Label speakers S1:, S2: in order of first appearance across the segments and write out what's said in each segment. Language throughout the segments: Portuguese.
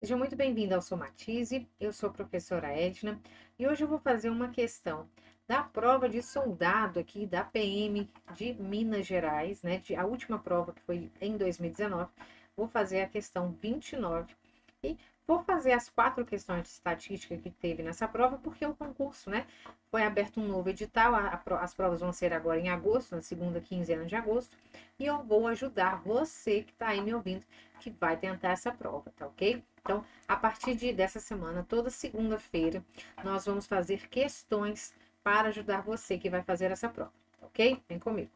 S1: Seja muito bem-vindo ao Somatize, eu sou a professora Edna e hoje eu vou fazer uma questão da prova de soldado aqui da PM de Minas Gerais, né? A última prova que foi em 2019. Vou fazer a questão 29 e vou fazer as 4 questões de estatística que teve nessa prova, porque o concurso, né? Foi aberto um novo edital, as provas vão ser agora em agosto, na segunda quinzena de agosto, e eu vou ajudar você que está aí me ouvindo, que vai tentar essa prova, tá ok? Então, a partir dessa semana, toda segunda-feira, nós vamos fazer questões para ajudar você que vai fazer essa prova, ok? Vem comigo.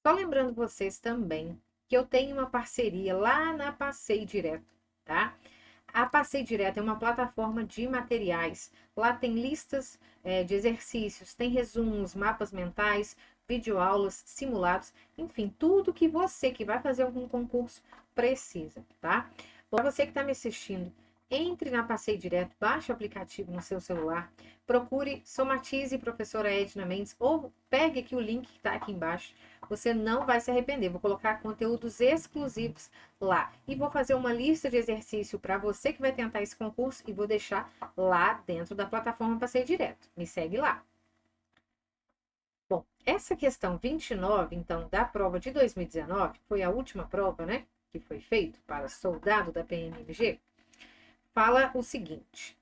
S1: Só lembrando vocês também que eu tenho uma parceria lá na Passei Direto, tá? A Passei Direto é uma plataforma de materiais. Lá tem listas de exercícios, tem resumos, mapas mentais, videoaulas, simulados, enfim, tudo que você que vai fazer algum concurso precisa, tá? Para você que está me assistindo, entre na Passei Direto, baixe o aplicativo no seu celular, procure Somatize Professora Edna Mendes ou pegue aqui o link que está aqui embaixo. Você não vai se arrepender. Vou colocar conteúdos exclusivos lá. E vou fazer uma lista de exercício para você que vai tentar esse concurso e vou deixar lá dentro da plataforma Passei Direto. Me segue lá. Bom, essa questão 29, então, da prova de 2019, foi a última prova, né, que foi feita para soldado da PMMG, fala o seguinte: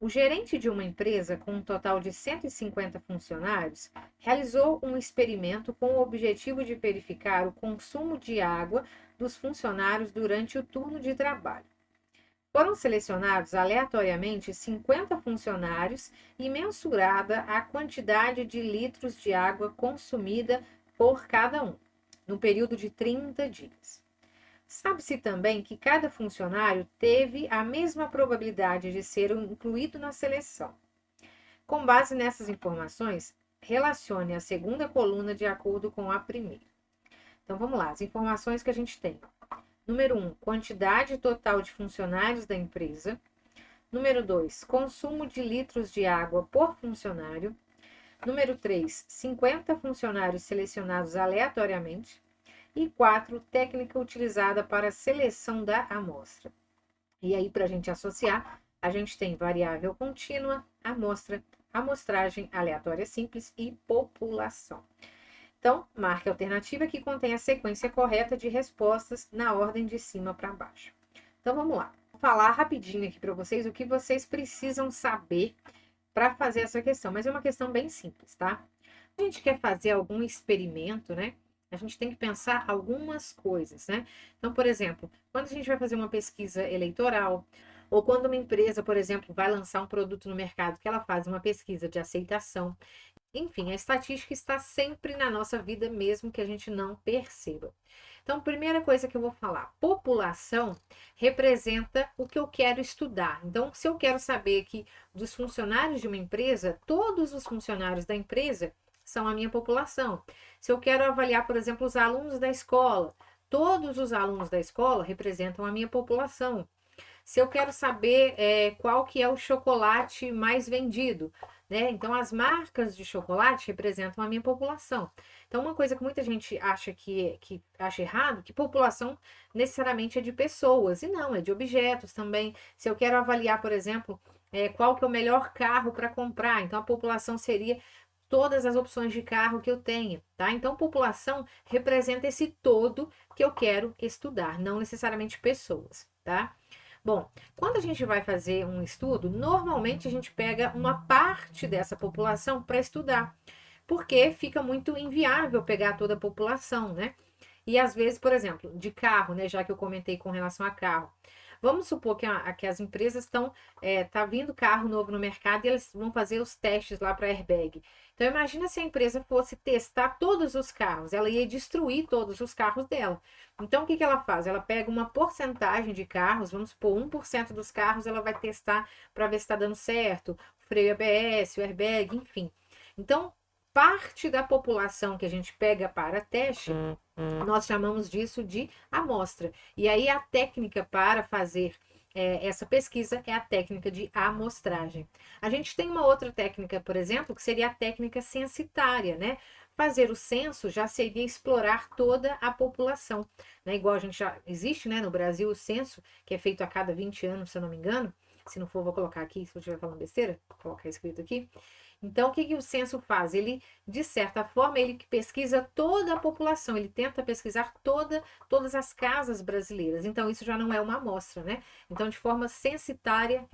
S1: o gerente de uma empresa com um total de 150 funcionários realizou um experimento com o objetivo de verificar o consumo de água dos funcionários durante o turno de trabalho. Foram selecionados aleatoriamente 50 funcionários e mensurada a quantidade de litros de água consumida por cada um, no período de 30 dias. Sabe-se também que cada funcionário teve a mesma probabilidade de ser incluído na seleção. Com base nessas informações, relacione a segunda coluna de acordo com a primeira. Então vamos lá, as informações que a gente tem. Número 1, quantidade total de funcionários da empresa. Número 2, consumo de litros de água por funcionário. Número 3, 50 funcionários selecionados aleatoriamente. E 4, técnica utilizada para seleção da amostra. E aí, para a gente associar, a gente tem variável contínua, amostra, amostragem aleatória simples e população. Então, marque a alternativa que contém a sequência correta de respostas na ordem de cima para baixo. Então, vamos lá. Vou falar rapidinho aqui para vocês o que vocês precisam saber para fazer essa questão, mas é uma questão bem simples, tá? A gente quer fazer algum experimento, né? A gente tem que pensar algumas coisas, né? Então, por exemplo, quando a gente vai fazer uma pesquisa eleitoral, ou quando uma empresa, por exemplo, vai lançar um produto no mercado, que ela faz uma pesquisa de aceitação. Enfim, a estatística está sempre na nossa vida, mesmo que a gente não perceba. Então, primeira coisa que eu vou falar: população representa o que eu quero estudar. Então, se eu quero saber que dos funcionários de uma empresa, todos os funcionários da empresa são a minha população. Se eu quero avaliar, por exemplo, os alunos da escola, todos os alunos da escola representam a minha população. Se eu quero saber qual que é o chocolate mais vendido, né? Então, as marcas de chocolate representam a minha população. Então, uma coisa que muita gente acha que acha errado, que população necessariamente é de pessoas, e não, é de objetos também. Se eu quero avaliar, por exemplo, qual que é o melhor carro para comprar, então a população seria todas as opções de carro que eu tenha, tá? Então, população representa esse todo que eu quero estudar, não necessariamente pessoas, tá? Bom, quando a gente vai fazer um estudo, normalmente a gente pega uma parte dessa população para estudar, porque fica muito inviável pegar toda a população, né? E às vezes, por exemplo, de carro, né? Já que eu comentei com relação a carro. Vamos supor que as empresas tá vindo carro novo no mercado e eles vão fazer os testes lá para airbag. Então imagina se a empresa fosse testar todos os carros, ela ia destruir todos os carros dela. Então o que ela faz? Ela pega uma porcentagem de carros, vamos supor 1% dos carros, ela vai testar para ver se está dando certo, o freio ABS, o airbag, enfim. Então parte da população que a gente pega para teste, nós chamamos disso de amostra. E aí a técnica para fazer essa pesquisa é a técnica de amostragem. A gente tem uma outra técnica, por exemplo, que seria a técnica censitária, né? fazer o censo já seria explorar toda a população, né? Igual a gente já existe, né, no Brasil o censo, que é feito a cada 20 anos, se eu não me engano. Se não for, vou colocar aqui, se eu estiver falando besteira, vou colocar escrito aqui. Então, o que o censo faz? Ele, de certa forma, ele pesquisa toda a população, ele tenta pesquisar todas as casas brasileiras. Então, isso já não é uma amostra, né? Então, de forma censitária,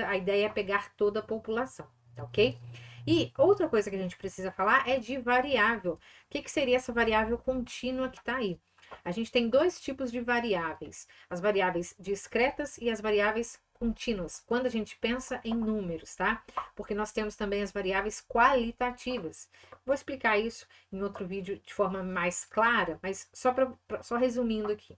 S1: a ideia é pegar toda a população, tá ok? E outra coisa que a gente precisa falar é de variável. O que seria essa variável contínua que está aí? A gente tem dois tipos de variáveis: as variáveis discretas e as variáveis contínuas, quando a gente pensa em números, tá? Porque nós temos também as variáveis qualitativas. Vou explicar isso em outro vídeo de forma mais clara, mas só resumindo aqui.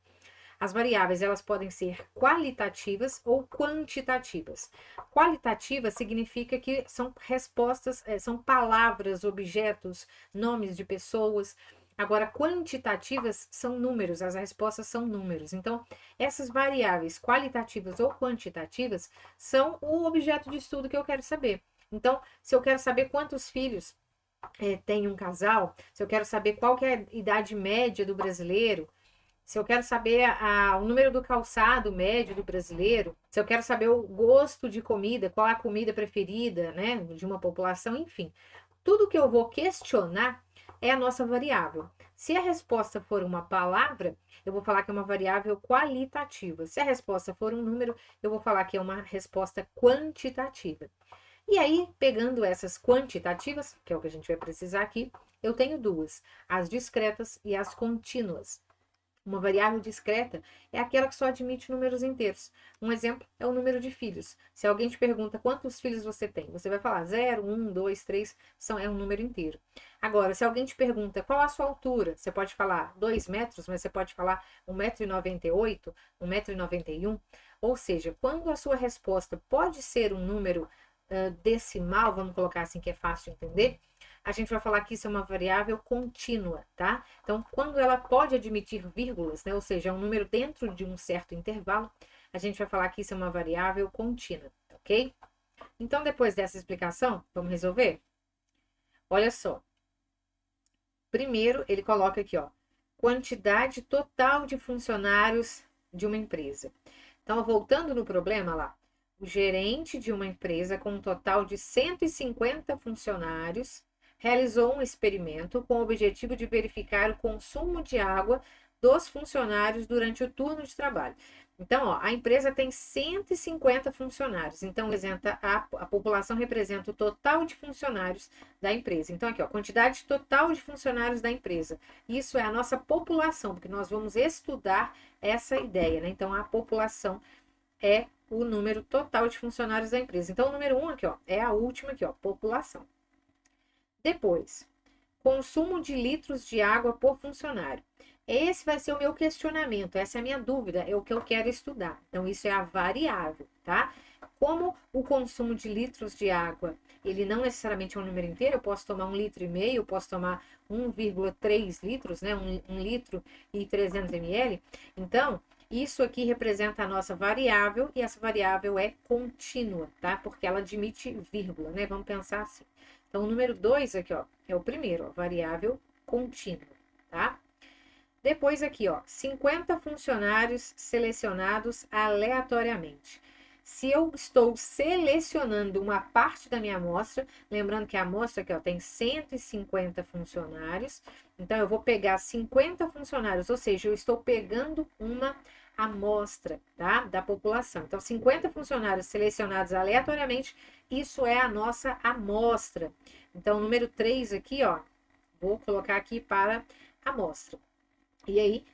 S1: As variáveis, elas podem ser qualitativas ou quantitativas. Qualitativa significa que são respostas, são palavras, objetos, nomes de pessoas. Agora, quantitativas são números, as respostas são números. Então, essas variáveis qualitativas ou quantitativas são o objeto de estudo que eu quero saber. Então, se eu quero saber quantos filhos tem um casal, se eu quero saber qual que é a idade média do brasileiro, se eu quero saber o número do calçado médio do brasileiro, se eu quero saber o gosto de comida, qual é a comida preferida, né, de uma população, enfim. Tudo que eu vou questionar é a nossa variável. Se a resposta for uma palavra, eu vou falar que é uma variável qualitativa. Se a resposta for um número, eu vou falar que é uma resposta quantitativa. E aí, pegando essas quantitativas, que é o que a gente vai precisar aqui, eu tenho duas: as discretas e as contínuas. Uma variável discreta é aquela que só admite números inteiros. Um exemplo é o número de filhos. Se alguém te pergunta quantos filhos você tem, você vai falar 0, 1, 2, 3, é um número inteiro. Agora, se alguém te pergunta qual a sua altura, você pode falar 2 metros, mas você pode falar 1,98 m, 1,91 m. Ou seja, quando a sua resposta pode ser um número decimal, vamos colocar assim que é fácil de entender, a gente vai falar que isso é uma variável contínua, tá? Então, quando ela pode admitir vírgulas, né, ou seja, um número dentro de um certo intervalo, a gente vai falar que isso é uma variável contínua, ok? Então, depois dessa explicação, vamos resolver? Olha só. Primeiro, ele coloca aqui, ó, quantidade total de funcionários de uma empresa. Então, voltando no problema lá, o gerente de uma empresa com um total de 150 funcionários realizou um experimento com o objetivo de verificar o consumo de água dos funcionários durante o turno de trabalho. Então, ó, a empresa tem 150 funcionários. Então, a população representa o total de funcionários da empresa. Então, aqui, ó, quantidade total de funcionários da empresa. Isso é a nossa população, porque nós vamos estudar essa ideia, né? Então, a população é o número total de funcionários da empresa. Então, o número 1 aqui, ó, é a última aqui, ó, população. Depois, consumo de litros de água por funcionário. Esse vai ser o meu questionamento, essa é a minha dúvida, é o que eu quero estudar. Então, isso é a variável, tá? Como o consumo de litros de água, ele não necessariamente é um número inteiro, eu posso tomar 1,5 litro, eu posso tomar 1,3 litros, né? 1 litro e 300 ml. Então, isso aqui representa a nossa variável e essa variável é contínua, tá? Porque ela admite vírgula, né? Vamos pensar assim. Então, o número 2 aqui, ó, é o primeiro, ó, variável contínua, tá? Depois aqui, ó, 50 funcionários selecionados aleatoriamente. Se eu estou selecionando uma parte da minha amostra, lembrando que a amostra aqui, ó, tem 150 funcionários, então eu vou pegar 50 funcionários, ou seja, eu estou pegando uma amostra, tá, da população. Então, 50 funcionários selecionados aleatoriamente, isso é a nossa amostra. Então, o número 3 aqui, ó, vou colocar aqui para amostra. E aí,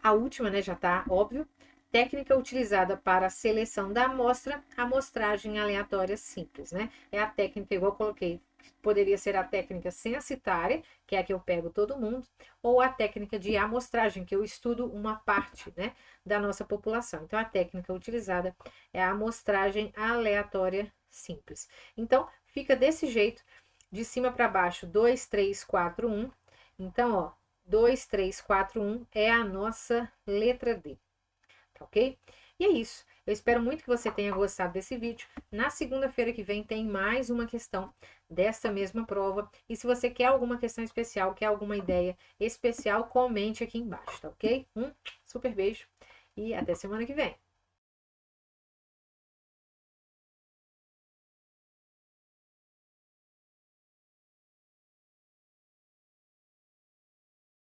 S1: a última, né, já está óbvio. Técnica utilizada para a seleção da amostra, amostragem aleatória simples, né? É a técnica, igual eu coloquei, poderia ser a técnica censitária, que é a que eu pego todo mundo, ou a técnica de amostragem, que eu estudo uma parte, né, da nossa população. Então, a técnica utilizada é a amostragem aleatória simples. Então, fica desse jeito, de cima para baixo, 2, 3, 4, 1. Então, ó, 2, 3, 4, 1 é a nossa letra D, tá ok? E é isso. Eu espero muito que você tenha gostado desse vídeo. Na segunda-feira que vem tem mais uma questão dessa mesma prova. E se você quer alguma questão especial, quer alguma ideia especial, comente aqui embaixo, tá ok? Um super beijo e até semana que vem.